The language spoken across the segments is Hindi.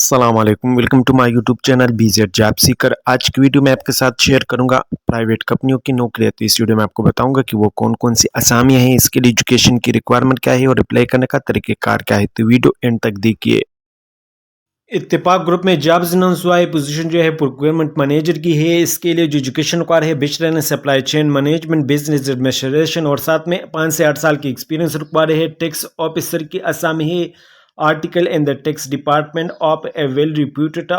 अस्सलाम वालेकुम, welcome to my YouTube channel B Z job seeker. आज की वीडियो में आपके साथ शेयर करूंगा प्राइवेट कंपनियों की नौकरी। तो इस वीडियो में आपको बताऊंगा कि वो कौन कौन सी असामियां हैं, इसके लिए एजुकेशन की रिक्वायरमेंट क्या है और अप्लाई करने का तरीक़ेकार क्या है। तो वीडियो एंड तक देखिए। इत्तेफाक ग्रुप में जॉब्स अनाउंस हुआ है। पोजीशन जो है प्रोक्योरमेंट मैनेजर की है। इसके लिए जो एजुकेशन रिक्वायर है bachelor in supply chain management business administration और साथ में 5 से 8 साल की एक्सपीरियंस रिक्वायर है। टैक्स ऑफिसर की आसामी है। Article in the tax department of a well reputed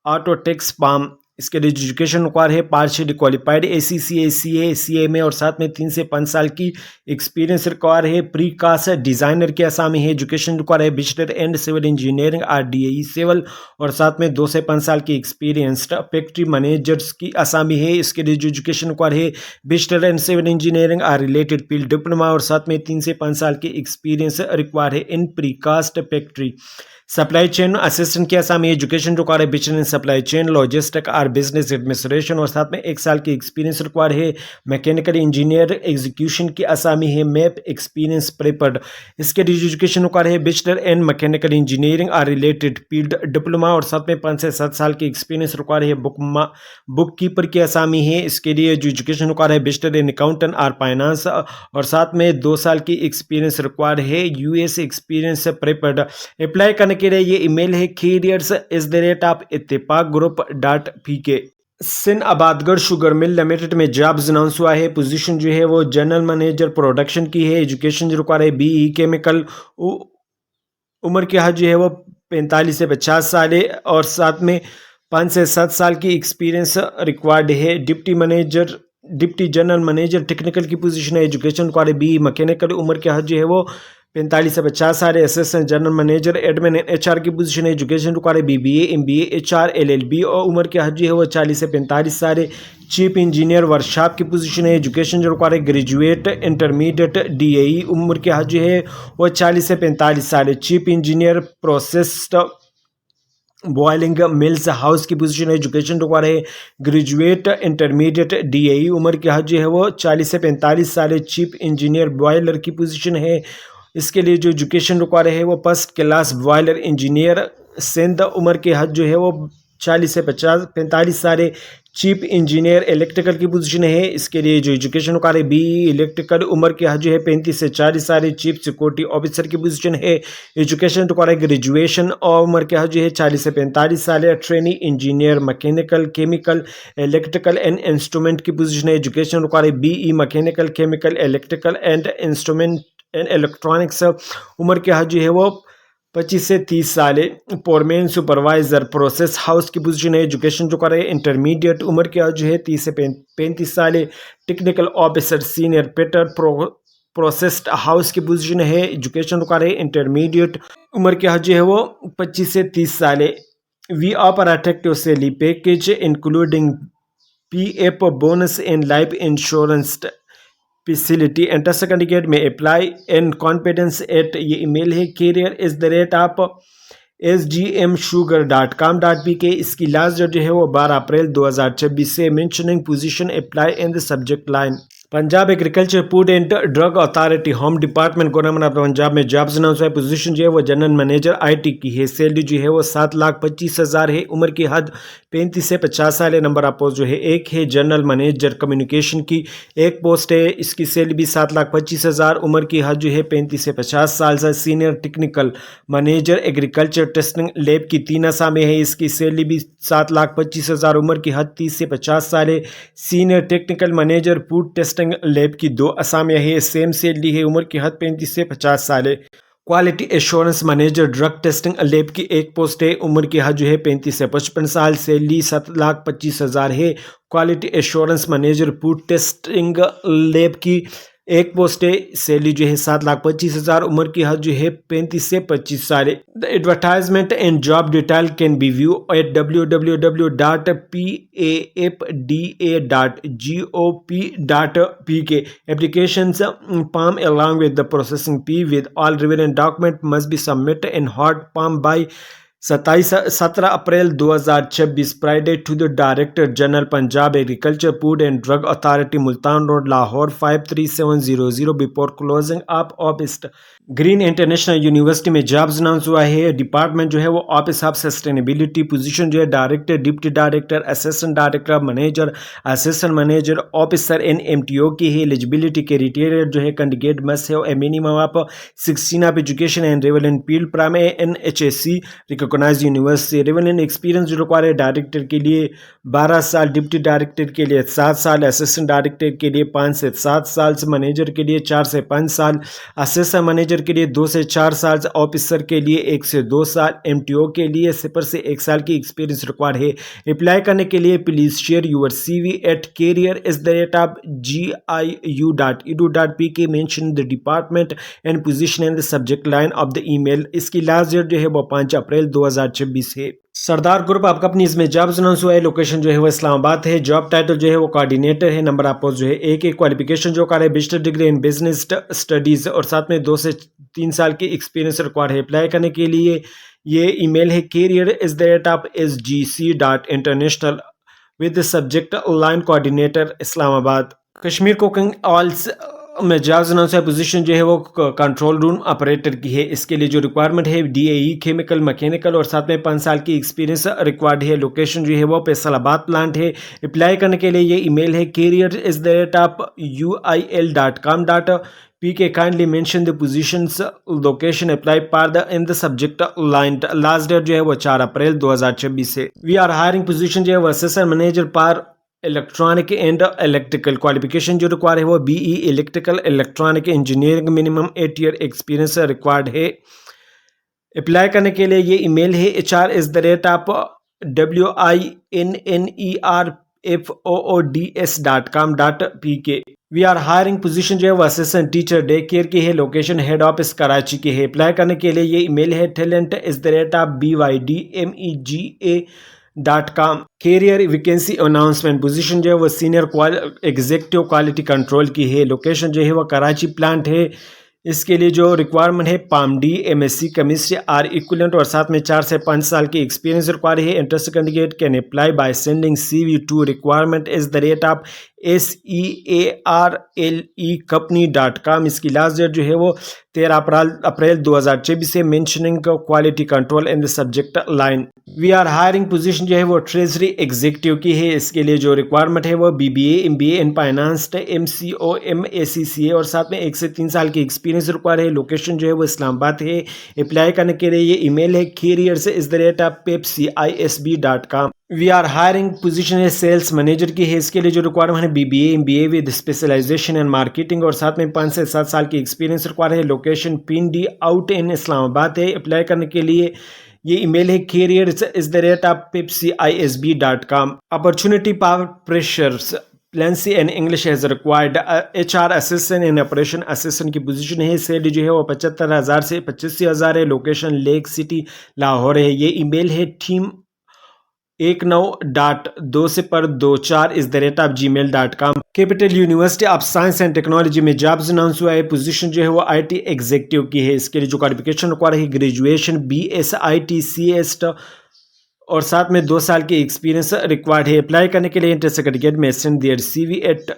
auto tax firm. इसके लिए एजुकेशन रिक्वायर है partially qualified ACCA CA CMA और साथ में 3 से 5 साल की एक्सपीरियंस रिक्वायर है। प्री कास्ट डिजाइनर की आसामी है। एजुकेशन रिक्वायर है bachelor and civil engineering RDAE civil और साथ में 2 से 5 साल की एक्सपीरियंस्ड फैक्ट्री मैनेजर्स की आसामी है। इसके लिए जो एजुकेशन रिक्वायर है bachelor and civil engineering or related field diploma और साथ में 3 से 5 साल की एक्सपीरियंस रिक्वायर है in precast factory. Supply chain assistant की आसामी एजुकेशन रिक्वायर है bachelor in supply chain logistic और बिजनेस एडमिनिस्ट्रेशन और साथ में 1 साल की एक्सपीरियंस रिक्वायर है। मैकेनिकल इंजीनियर एग्जीक्यूशन की आसामी है मैप एक्सपीरियंस प्रेपर्ड। इसके लिए एजुकेशन रिक्वायर है बैचलर इन मैकेनिकल इंजीनियरिंग और रिलेटेड फील्ड डिप्लोमा और साथ में 5 से 7 साल की एक्सपीरियंस रिक्वायर है। बुक कीपर की आसामी है। इसके लिए जो एजुकेशन रिक्वायर है बैचलर इन अकाउंटेंट और फाइनेंस और साथ में 2 साल की एक्सपीरियंस रिक्वायर है। US experience preferred. अप्लाई करने के लिए ये ईमेल है careers@ittifaqgroup.pk। Sindh Abadgarh sugar mill limited में जॉब्स अनाउंस हुआ है। पोजीशन जो है वो जनरल मैनेजर प्रोडक्शन की है। एजुकेशन जो रिक्वायर है BE केमिकल। उम्र की हद जो है वो 45 से 50 साल है और साथ में 5 से 7 साल की एक्सपीरियंस रिक्वायर्ड है। डिप्टी जनरल मैनेजर टेक्निकल की पोजीशन है। एजुकेशन रिक्वायर है BE मैकेनिकल। उम्र की हद जो है वो 45 से 50 साल है। Assistant general manager admin and HR की पोजीशन है। एजुकेशन रिक्वायर है BBA MBA HR LLB और उम्र की हद जो है वो 40 से 45 साल है। चीफ इंजीनियर वर्कशॉप की पोजीशन है। एजुकेशन जो रिक्वायर है ग्रेजुएट इंटरमीडिएट DAE। उम्र की हद जो है वो 40 से 45 साल है। Chief engineer processed boiling mills house की पोजीशन है। एजुकेशन रिक्वायर है ग्रेजुएट इंटरमीडिएट DAE। उम्र की हद जो है वो 40 से 45 साल है। चीफ इंजीनियर बॉयलर की पोजीशन है। इसके लिए जो एजुकेशन रिक्वायर है वो first class boiler engineer Sindh. उम्र की हद जो है वो 40 से 45 साल है। चीफ इंजीनियर इलेक्ट्रिकल की पोजीशन है। इसके लिए जो एजुकेशन रिक्वायर है BE इलेक्ट्रिकल। उम्र की हद जो है 35 से 40 साल है। चीफ सिक्योरिटी ऑफिसर की पोजीशन है। एजुकेशन रिक्वायर है ग्रेजुएशन और उम्र की हद जो है 40 से 45 साल है। Trainee engineer mechanical chemical electrical and instrument की पोजीशन है। एजुकेशन रिक्वायर है BE mechanical chemical electrical and instrument and electronics. उम्र की हद जो है वो 25 से 30 साल है। फोरमैन सुपरवाइजर प्रोसेस हाउस की पोजीशन है। एजुकेशन जो करे इंटरमीडिएट। उम्र की हद जो है 30 से 35 साल है। टेक्निकल ऑफिसर सीनियर पेटर प्रोसेस्ड हाउस की पोजीशन है। एजुकेशन जो करे इंटरमीडिएट। उम्र की हद जो है वो 25 से 30 साल है। We offer attractive salary package including PF bonus and life insurance facility. Interested candidate may apply in confidence at ये email है career@sgmsugar.com.pk। इसकी लास्ट डेट जो है वो 12 अप्रैल 2026 से। Mentioning position apply in the subject line Punjab agriculture food and drug authority home department government of Punjab में जॉब्स अनाउंस है। पोजीशन जो है वो जनरल मैनेजर IT की है। सैलरी जो है वो 7,25,000 है। उम्र की हद 35 से 50 साल है। नंबर ऑफ पोस्ट जो है 1 है। जनरल मैनेजर कम्युनिकेशन की 1 पोस्ट है। इसकी सैलरी भी 7,25,000। उम्र की हद जो है 35 से 50 साल से। Senior technical manager agriculture testing lab की 3 आसामी है। इसकी सैलरी भी 7,25,000। उम्र की हद 30 से 50 साल है। Senior technical manager food testing lab की 2 असामियां है। सेम सैलरी है। उम्र की हद 35 से 50 साल है। Quality assurance manager drug testing lab की 1 पोस्ट है। उम्र की हद जो है 35 से 55 साल। सैलरी 7,25,000 है। Quality assurance manager food testing lab की 1 पोस्ट है। सैलरी जो है 7,25,000। उम्र की हद जो है 35 से 25 साल है। The advertisement and job detail can be view at www.pafda.gop.pk। Applications form along with the processing fee with all relevant document must be submitted in hot form by 17 April 2026 Friday to the director general Punjab agriculture food and drug authority Multan road Lahore 53700 before closing up of Green International University में जॉब्स अनाउंस हुआ है। डिपार्टमेंट जो है वो ऑफिस ऑफ सस्टेनेबिलिटी, पोजीशन जो है director, deputy director, assistant director, manager, assistant manager, officer in MTO की है। एलिजिबिलिटी क्राइटेरिया जो है candidate must have a minimum of 16 of education and relevant field from NHSC recognised university. Relevant experience जो रिक्वायर है डायरेक्टर के लिए 12 साल, डिप्टी डायरेक्टर के लिए 7 साल, असिस्टेंट डायरेक्टर के लिए 5 से 7 साल, मैनेजर के लिए 4 से 5 साल, असिस्टेंट मैनेजर के लिए 2 से 4 साल, ऑफिसर के लिए 1 से 2 साल, एमटीओ के लिए 0 से 1 साल की एक्सपीरियंस रिक्वायर्ड है। अप्लाई करने के लिए please share your CV at career@giu.edu.pk, mention the department and position and the subject line of the email. इसकी लास्ट डेट जो है वो 5 अप्रैल 2026 है। सरदार ग्रुप ऑफ कंपनीज में जॉब्स अनाउंस हुआ है। लोकेशन जो है वो इस्लामाबाद है। जॉब टाइटल जो है वो कोऑर्डिनेटर है। नंबर ऑफ पोस्ट जो है एक क्वालिफिकेशन जो कर है bachelor degree in business studies और साथ में 2 से 3 साल की एक्सपीरियंस रिक्वायर्ड है। अप्लाई करने के लिए ये ईमेल है career@sgc.international with the subject line coordinator Islamabad. Kashmir cooking oils में जॉब्स अनाउंस है। पोजीशन जो है वो कंट्रोल रूम ऑपरेटर की है। इसके लिए जो रिक्वायरमेंट है DAE केमिकल मैकेनिकल और साथ में 5 साल की एक्सपीरियंस रिक्वायर्ड है। लोकेशन जो है वो फैसलाबाद प्लांट है। अप्लाई करने के लिए ये ईमेल है career@uil.com.pk, kindly mention the positions location apply for the in the subject line। Last date जो है वो 4 अप्रैल 2026 है। वी आर हायरिंग पोजीशन जो है वो असिस्टेंट मैनेजर पर इलेक्ट्रॉनिक एंड इलेक्ट्रिकल। क्वालिफिकेशन जो रिक्वायर है वो BE electrical electronic engineering, minimum 8 year experience required है। अप्लाई करने के लिए ये ईमेल है HR@winnerfoods.com.pk। We are hiring position जो है वो असिस्टेंट टीचर डे केयर की है। लोकेशन हेड ऑफिस कराची की है। अप्लाई करने के लिए ये ईमेल है talent@bydmega.com। Career vacancy announcement. Position जो है वो सीनियर एग्जीक्यूटिव क्वालिटी कंट्रोल की है। लोकेशन जो है वो कराची प्लांट है। इसके लिए जो रिक्वायरमेंट है PharmD, MSc chemistry or equivalent और साथ में 4 से 5 साल की एक्सपीरियंस रिक्वायर है। Interested candidate can apply by sending CV to requirement@searle company.com। इसकी लास्ट डेट जो है वो 13 अप्रैल 2024 से mentioning quality control in the subject line. We are hiring position जो है वो ट्रेजरी एग्जीक्यूटिव की है। इसके लिए जो रिक्वायरमेंट है वो BBA, MBA in finance, MCO, MACCA और साथ में 1 से 3 साल की एक्सपीरियंस रिक्वायर है। लोकेशन जो है वो इस्लामाबाद है। अप्लाई करने के लिए ये ईमेल है careers@pepsiisb.com। We are hiring position है सेल्स मैनेजर की है। इसके लिए जो रिक्वायरमेंट है BBA, MBA with specialization in marketing और साथ में 5 से 7 साल की एक्सपीरियंस रिक्वायर है। Location PND out in Islamabad है। अप्लाई करने के लिए ये ईमेल है careers@pepsiisb.com। Opportunity power pressures fluency in English as required. HR assistant in operation assistant की पोजीशन है। सैलरी जो है वो 75,000 से 85,000 है। लोकेशन लेक सिटी लाहौर है। ये ईमेल है team 19.2/24@gmail.com। Capital university of science and technology में जॉब्स अनाउंस हुआ है। पोजीशन जो है वो IT एग्जीक्यूटिव की है। इसके लिए जो क्वालिफिकेशन रिक्वायर है ग्रेजुएशन BS IT CS और साथ में 2 साल की एक्सपीरियंस रिक्वायर्ड है। अप्लाई करने के लिए interested candidate may send their CV at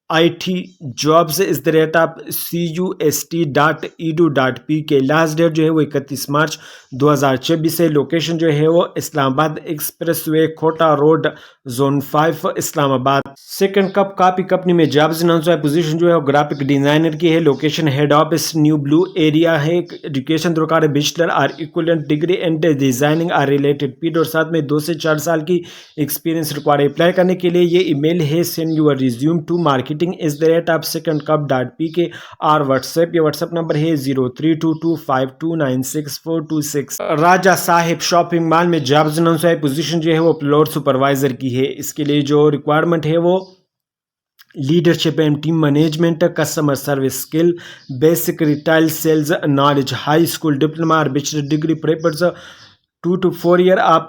itjobs@cust.edu.pk। Last date जो है वो 31 मार्च 2026 है। लोकेशन जो है वो इस्लामाबाद एक्सप्रेसवे खोटा road zone 5 Islamabad. Second cup copy company में जॉब्स अनाउंस हुआ है। पोजीशन जो है वो ग्राफिक डिजाइनर की है। Location head office New Blue Area है। एजुकेशन दरकार है bachelor or equivalent degree and designing or related field और साथ में 2 से 4 साल की एक्सपीरियंस रिक्वायर है। अप्लाई करने के लिए ये ईमेल है send your resume to marketing@secondcup.pk और व्हाट्सएप, ये व्हाट्सएप नंबर है 032252964226। राजा साहिब शॉपिंग मॉल में जॉब्स अनाउंस है। पोजीशन जो है वो फ्लोर सुपरवाइजर की है। इसके लिए जो रिक्वायरमेंट है वो leadership and team management, customer service skill, basic retail sales knowledge, high school diploma और bachelor degree preferred 2 to 4 year आप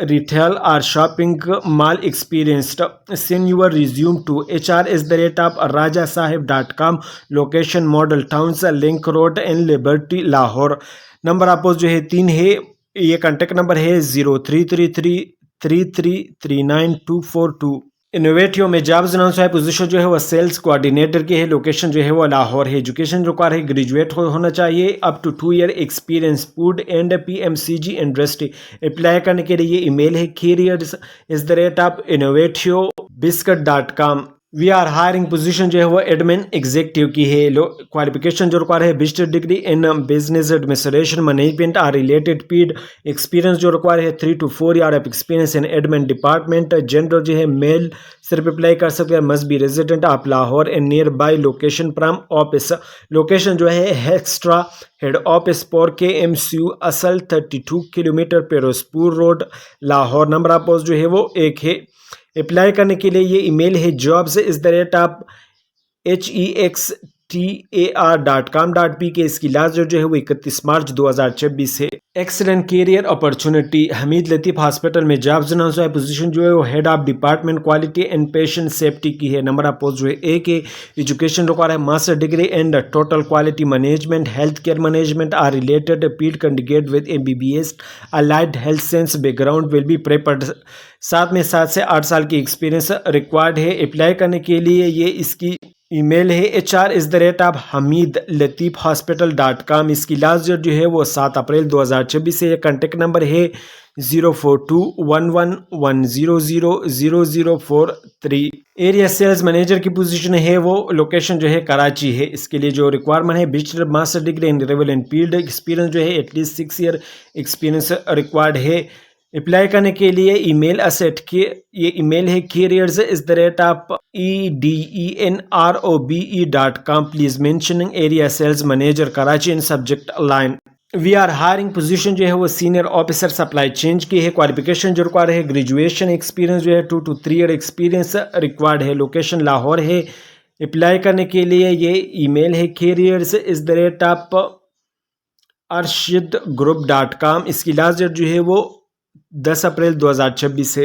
retail or shopping mall experienced। send your resume to HR@rajasaheb.com। location model towns link road in liberty Lahore. Number आप जो है 3 है। ये कॉन्टेक्ट नंबर है 03333339 242। इनोवेटिव में जॉब्स अनाउंस है। पोजीशन जो है वो सेल्स कोऑर्डिनेटर की है। लोकेशन जो है वो लाहौर है। एजुकेशन रिक्वायर है ग्रेजुएट होना चाहिए। Up to 2 year experience food and PMCG industry. Apply करने के लिए ये ईमेल है careers@innovativeBiscuit.com। We are hiring. Position जो है वो एडमिन एग्जीक्यूटिव की है। क्वालिफिकेशन जो रिक्वायर है bachelor degree in business administration management or related field. Experience जो रिक्वायर है 3 to 4 year of experience in admin department. Gender जो है मेल सिर्फ अप्लाई कर सकते हैं। Must be resident of Lahore and nearby location from office. Location जो है extra head office for KMCU असल 32 kilometre Ferozepur road Lahore. Number of post जो है वो 1 है। अप्लाई करने के लिए ये ईमेल है jobs@hextar.com.pk। इसकी लास्ट डेट जो है वो 31 मार्च 2026 है। Excellent career opportunity. Hamid Latif hospital में जॉब्स अनाउंस है। पोजीशन जो है वो head of department quality and patient safety की है। नंबर ऑफ पोस्ट जो है 1 है। एजुकेशन रिक्वायर है master degree and total quality management health care management or related field candidate with MBBS allied health science background will be preferred. साथ में 7 से 8 साल की एक्सपीरियंस रिक्वायर्ड है। अप्लाई करने के लिए ये इसकी ईमेल है HR@HamideLateefHospital.com। इसकी लास्ट डेट जो है वो 7 अप्रैल 2026 है। कॉन्टेक्ट नंबर है 042111000043। एरिया सेल्स मैनेजर की पोजीशन है वो लोकेशन जो है कराची है। इसके लिए जो रिक्वायरमेंट है bachelor master degree in relevant field. Experience जो है एटलीस्ट 6 ईयर एक्सपीरियंस रिक्वायर्ड है। अप्लाई करने के लिए ईमेल असेट के ये ईमेल है careers@edenrobe.com। Please mentioning area sales manager Karachi in subject line. We are hiring. Position जो है वो सीनियर ऑफिसर सप्लाई चेंज की है। क्वालिफिकेशन जो रिक्वायर है ग्रेजुएशन। एक्सपीरियंस जो है 2 to 3 ईयर एक्सपीरियंस रिक्वायर्ड है। लोकेशन लाहौर है। अप्लाई करने के लिए ये ईमेल है careers@arshidgroup.com। इसकी लास्ट डेट जो है वो 10 अप्रैल 2026 है।